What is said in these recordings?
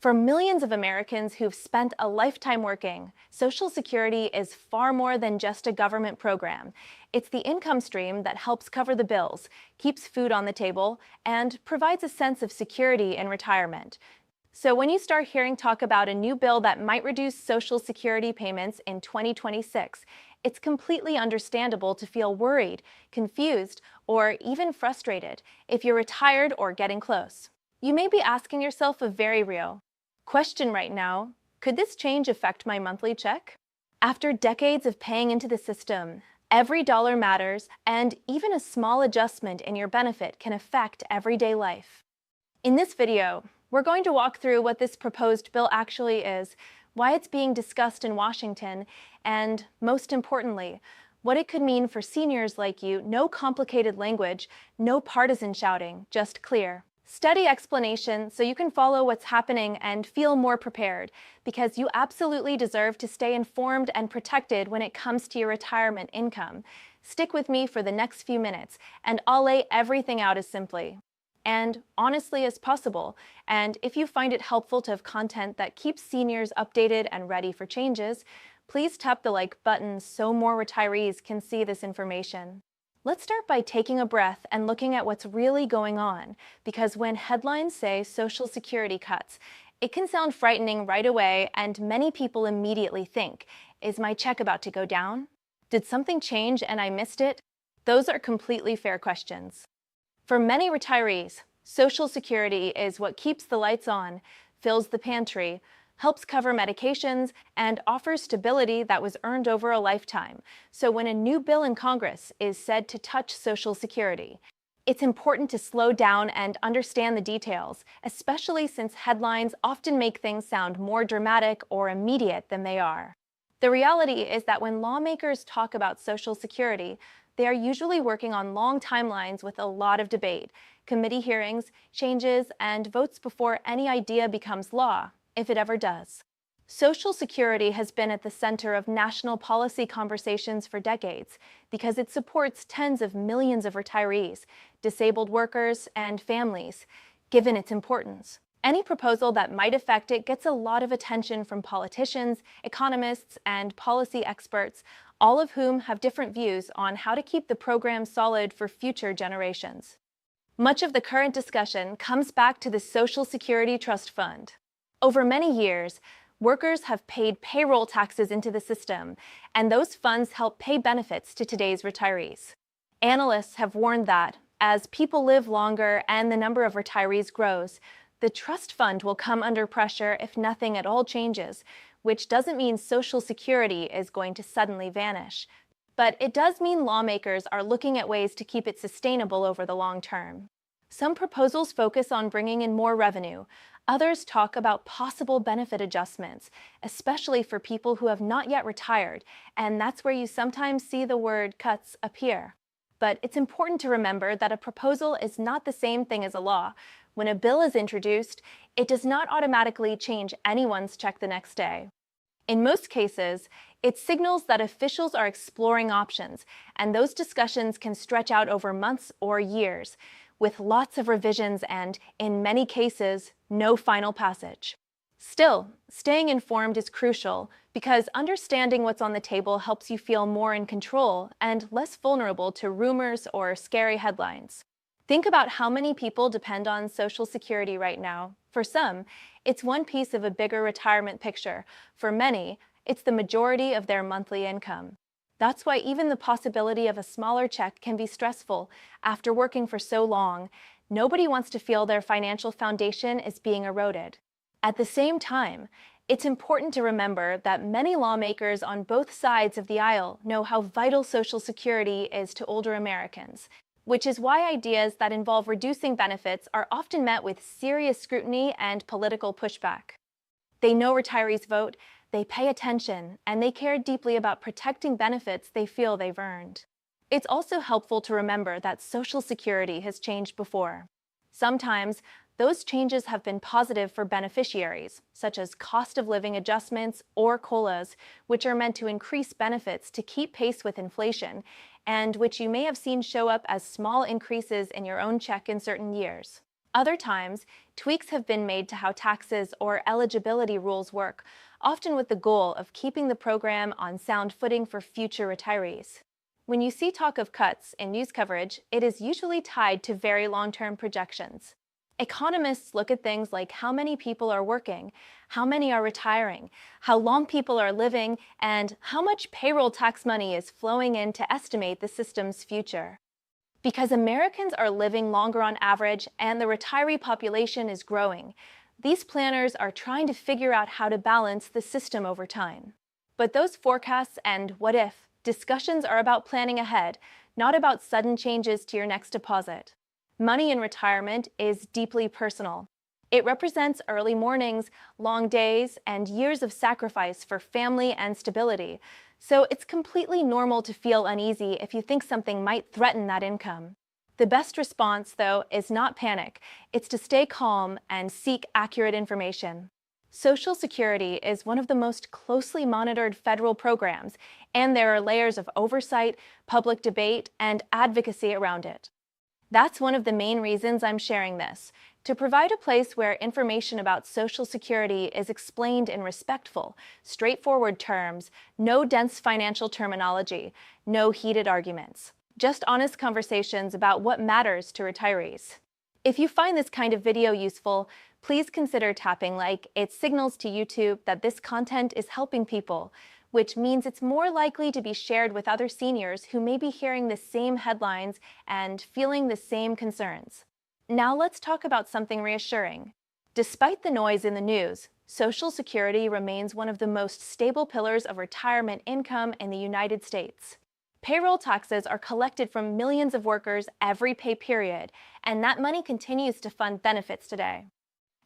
For millions of Americans who've spent a lifetime working, Social Security is far more than just a government program. It's the income stream that helps cover the bills, keeps food on the table, and provides a sense of security in retirement. So when you start hearing talk about a new bill that might reduce Social Security payments in 2026, it's completely understandable to feel worried, confused, or even frustrated if you're retired or getting close. You may be asking yourself a very real question right now: could this change affect my monthly check? After decades of paying into the system, every dollar matters, and even a small adjustment in your benefit can affect everyday life. In this video, we're going to walk through what this proposed bill actually is, why it's being discussed in Washington, and most importantly, what it could mean for seniors like you. No complicated language, no partisan shouting, just clear, steady explanation so you can follow what's happening and feel more prepared, because you absolutely deserve to stay informed and protected when it comes to your retirement income. Stick with me for the next few minutes, and I'll lay everything out as simply and honestly as possible. And if you find it helpful to have content that keeps seniors updated and ready for changes, please tap the like button so more retirees can see this information. Let's start by taking a breath and looking at what's really going on, because when headlines say Social Security cuts, it can sound frightening right away, and many people immediately think, is my check about to go down? Did something change and I missed it? Those are completely fair questions. For many retirees, Social Security is what keeps the lights on, fills the pantry, helps cover medications, and offers stability that was earned over a lifetime. So when a new bill in Congress is said to touch Social Security, it's important to slow down and understand the details, especially since headlines often make things sound more dramatic or immediate than they are. The reality is that when lawmakers talk about Social Security, they are usually working on long timelines with a lot of debate, committee hearings, changes, and votes before any idea becomes law, if it ever does. Social Security has been at the center of national policy conversations for decades because it supports tens of millions of retirees, disabled workers, and families, given its importance. Any proposal that might affect it gets a lot of attention from politicians, economists, and policy experts, all of whom have different views on how to keep the program solid for future generations. Much of the current discussion comes back to the Social Security Trust Fund. Over many years, workers have paid payroll taxes into the system, and those funds help pay benefits to today's retirees. Analysts have warned that, as people live longer and the number of retirees grows, the trust fund will come under pressure if nothing at all changes, which doesn't mean Social Security is going to suddenly vanish. But it does mean lawmakers are looking at ways to keep it sustainable over the long term. Some proposals focus on bringing in more revenue. Others talk about possible benefit adjustments, especially for people who have not yet retired, and that's where you sometimes see the word cuts appear. But it's important to remember that a proposal is not the same thing as a law. When a bill is introduced, it does not automatically change anyone's check the next day. In most cases, it signals that officials are exploring options, and those discussions can stretch out over months or years, with lots of revisions and, in many cases, no final passage. Still, staying informed is crucial because understanding what's on the table helps you feel more in control and less vulnerable to rumors or scary headlines. Think about how many people depend on Social Security right now. For some, it's one piece of a bigger retirement picture. For many, it's the majority of their monthly income. That's why even the possibility of a smaller check can be stressful after working for so long. Nobody wants to feel their financial foundation is being eroded. At the same time, it's important to remember that many lawmakers on both sides of the aisle know how vital Social Security is to older Americans, which is why ideas that involve reducing benefits are often met with serious scrutiny and political pushback. They know retirees vote, they pay attention, and they care deeply about protecting benefits they feel they've earned. It's also helpful to remember that Social Security has changed before. Sometimes, those changes have been positive for beneficiaries, such as cost of living adjustments or COLAs, which are meant to increase benefits to keep pace with inflation, and which you may have seen show up as small increases in your own check in certain years. Other times, tweaks have been made to how taxes or eligibility rules work, often with the goal of keeping the program on sound footing for future retirees. When you see talk of cuts in news coverage, it is usually tied to very long-term projections. Economists look at things like how many people are working, how many are retiring, how long people are living, and how much payroll tax money is flowing in to estimate the system's future. Because Americans are living longer on average and the retiree population is growing, these planners are trying to figure out how to balance the system over time. But those forecasts and what-if discussions are about planning ahead, not about sudden changes to your next deposit. Money in retirement is deeply personal. It represents early mornings, long days, and years of sacrifice for family and stability. So it's completely normal to feel uneasy if you think something might threaten that income. The best response, though, is not panic. It's to stay calm and seek accurate information. Social Security is one of the most closely monitored federal programs, and there are layers of oversight, public debate, and advocacy around it. That's one of the main reasons I'm sharing this, to provide a place where information about Social Security is explained in respectful, straightforward terms, no dense financial terminology, no heated arguments. Just honest conversations about what matters to retirees. If you find this kind of video useful, please consider tapping like. It signals to YouTube that this content is helping people, which means it's more likely to be shared with other seniors who may be hearing the same headlines and feeling the same concerns. Now let's talk about something reassuring. Despite the noise in the news, Social Security remains one of the most stable pillars of retirement income in the United States. Payroll taxes are collected from millions of workers every pay period, and that money continues to fund benefits today.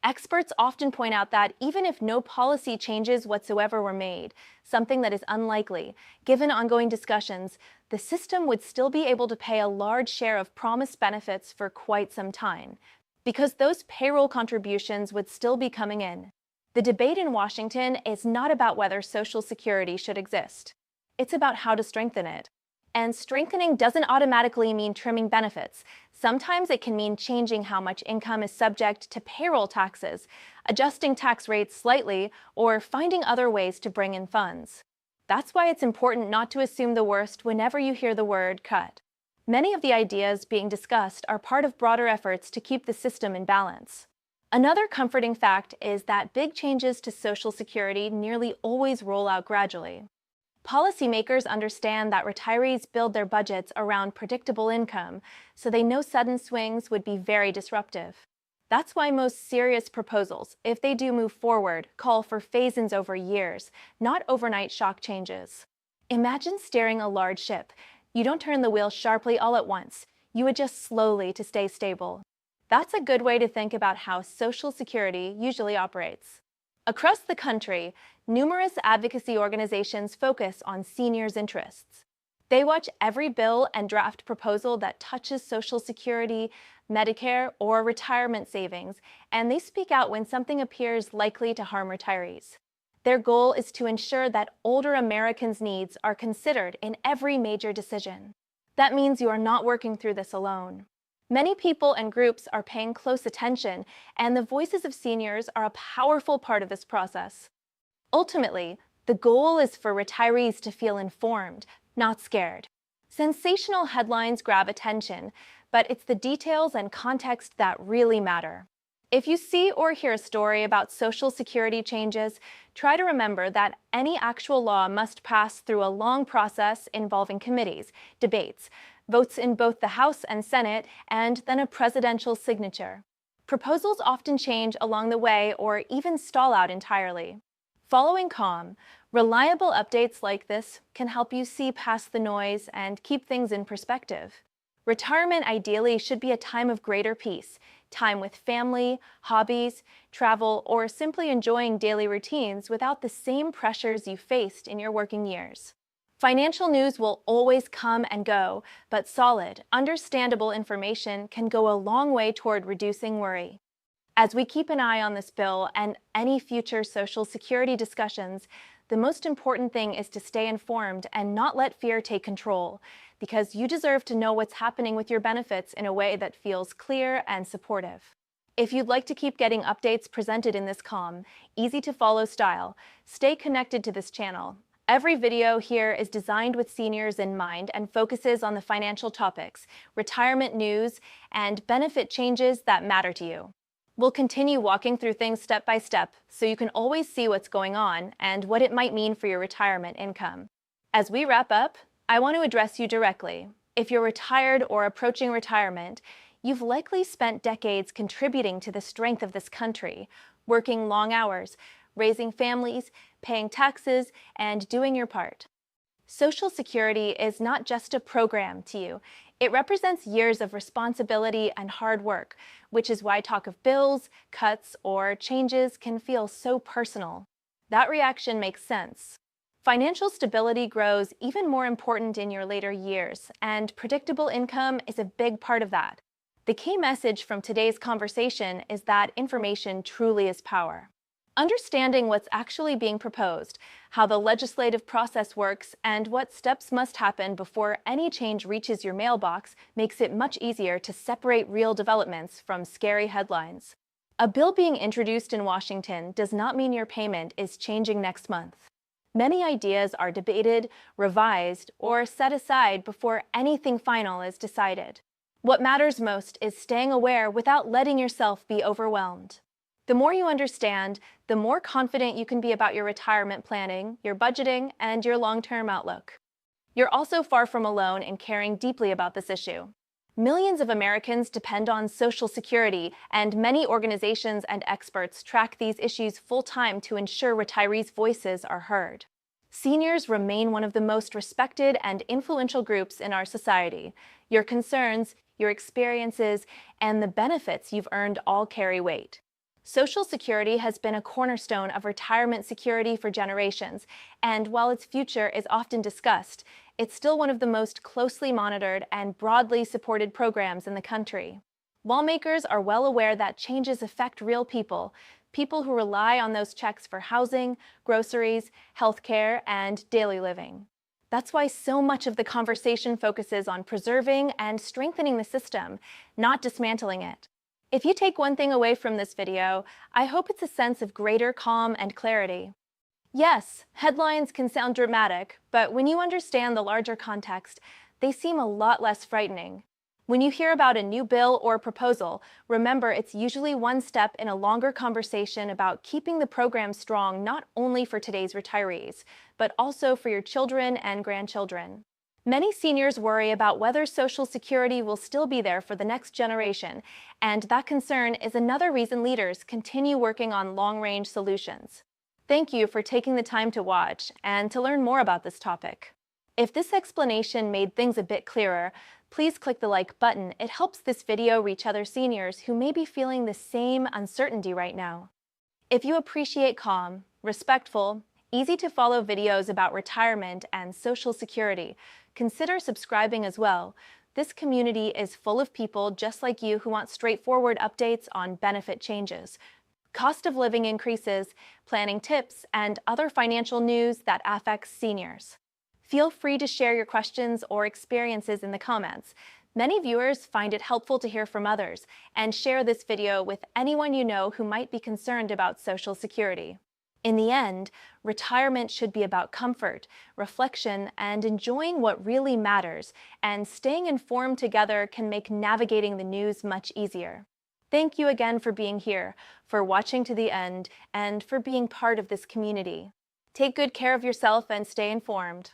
Experts often point out that even if no policy changes whatsoever were made, something that is unlikely, given ongoing discussions, the system would still be able to pay a large share of promised benefits for quite some time, because those payroll contributions would still be coming in. The debate in Washington is not about whether Social Security should exist. It's about how to strengthen it. And strengthening doesn't automatically mean trimming benefits. Sometimes it can mean changing how much income is subject to payroll taxes, adjusting tax rates slightly, or finding other ways to bring in funds. That's why it's important not to assume the worst whenever you hear the word cut. Many of the ideas being discussed are part of broader efforts to keep the system in balance. Another comforting fact is that big changes to Social Security nearly always roll out gradually. Policymakers understand that retirees build their budgets around predictable income, so they know sudden swings would be very disruptive. That's why most serious proposals, if they do move forward, call for phase-ins over years, not overnight shock changes. Imagine steering a large ship. You don't turn the wheel sharply all at once. You adjust slowly to stay stable. That's a good way to think about how Social Security usually operates. Across the country, numerous advocacy organizations focus on seniors' interests. They watch every bill and draft proposal that touches Social Security, Medicare, or retirement savings, and they speak out when something appears likely to harm retirees. Their goal is to ensure that older Americans' needs are considered in every major decision. That means you are not working through this alone. Many people and groups are paying close attention, and the voices of seniors are a powerful part of this process. Ultimately, the goal is for retirees to feel informed, not scared. Sensational headlines grab attention, but it's the details and context that really matter. If you see or hear a story about Social Security changes, try to remember that any actual law must pass through a long process involving committees, debates, votes in both the House and Senate, and then a presidential signature. Proposals often change along the way or even stall out entirely. Following calm, reliable updates like this can help you see past the noise and keep things in perspective. Retirement ideally should be a time of greater peace, time with family, hobbies, travel, or simply enjoying daily routines without the same pressures you faced in your working years. Financial news will always come and go, but solid, understandable information can go a long way toward reducing worry. As we keep an eye on this bill and any future Social Security discussions, the most important thing is to stay informed and not let fear take control, because you deserve to know what's happening with your benefits in a way that feels clear and supportive. If you'd like to keep getting updates presented in this calm, easy-to-follow style, stay connected to this channel. Every video here is designed with seniors in mind and focuses on the financial topics, retirement news, and benefit changes that matter to you. We'll continue walking through things step by step so you can always see what's going on and what it might mean for your retirement income. As we wrap up, I want to address you directly. If you're retired or approaching retirement, you've likely spent decades contributing to the strength of this country, working long hours, raising families, paying taxes, and doing your part. Social Security is not just a program to you. It represents years of responsibility and hard work, which is why talk of bills, cuts, or changes can feel so personal. That reaction makes sense. Financial stability grows even more important in your later years, and predictable income is a big part of that. The key message from today's conversation is that information truly is power. Understanding what's actually being proposed, how the legislative process works, and what steps must happen before any change reaches your mailbox makes it much easier to separate real developments from scary headlines. A bill being introduced in Washington does not mean your payment is changing next month. Many ideas are debated, revised, or set aside before anything final is decided. What matters most is staying aware without letting yourself be overwhelmed. The more you understand, the more confident you can be about your retirement planning, your budgeting, and your long-term outlook. You're also far from alone in caring deeply about this issue. Millions of Americans depend on Social Security, and many organizations and experts track these issues full-time to ensure retirees' voices are heard. Seniors remain one of the most respected and influential groups in our society. Your concerns, your experiences, and the benefits you've earned all carry weight. Social Security has been a cornerstone of retirement security for generations, and while its future is often discussed, it's still one of the most closely monitored and broadly supported programs in the country. Lawmakers are well aware that changes affect real people, people who rely on those checks for housing, groceries, healthcare, and daily living. That's why so much of the conversation focuses on preserving and strengthening the system, not dismantling it. If you take one thing away from this video, I hope it's a sense of greater calm and clarity. Yes, headlines can sound dramatic, but when you understand the larger context, they seem a lot less frightening. When you hear about a new bill or proposal, remember it's usually one step in a longer conversation about keeping the program strong not only for today's retirees, but also for your children and grandchildren. Many seniors worry about whether Social Security will still be there for the next generation, and that concern is another reason leaders continue working on long-range solutions. Thank you for taking the time to watch and to learn more about this topic. If this explanation made things a bit clearer, please click the like button. It helps this video reach other seniors who may be feeling the same uncertainty right now. If you appreciate calm, respectful, easy-to-follow videos about retirement and Social Security, consider subscribing as well. This community is full of people just like you who want straightforward updates on benefit changes, cost of living increases, planning tips, and other financial news that affects seniors. Feel free to share your questions or experiences in the comments. Many viewers find it helpful to hear from others, and share this video with anyone you know who might be concerned about Social Security. In the end, retirement should be about comfort, reflection, and enjoying what really matters, and staying informed together can make navigating the news much easier. Thank you again for being here, for watching to the end, and for being part of this community. Take good care of yourself and stay informed.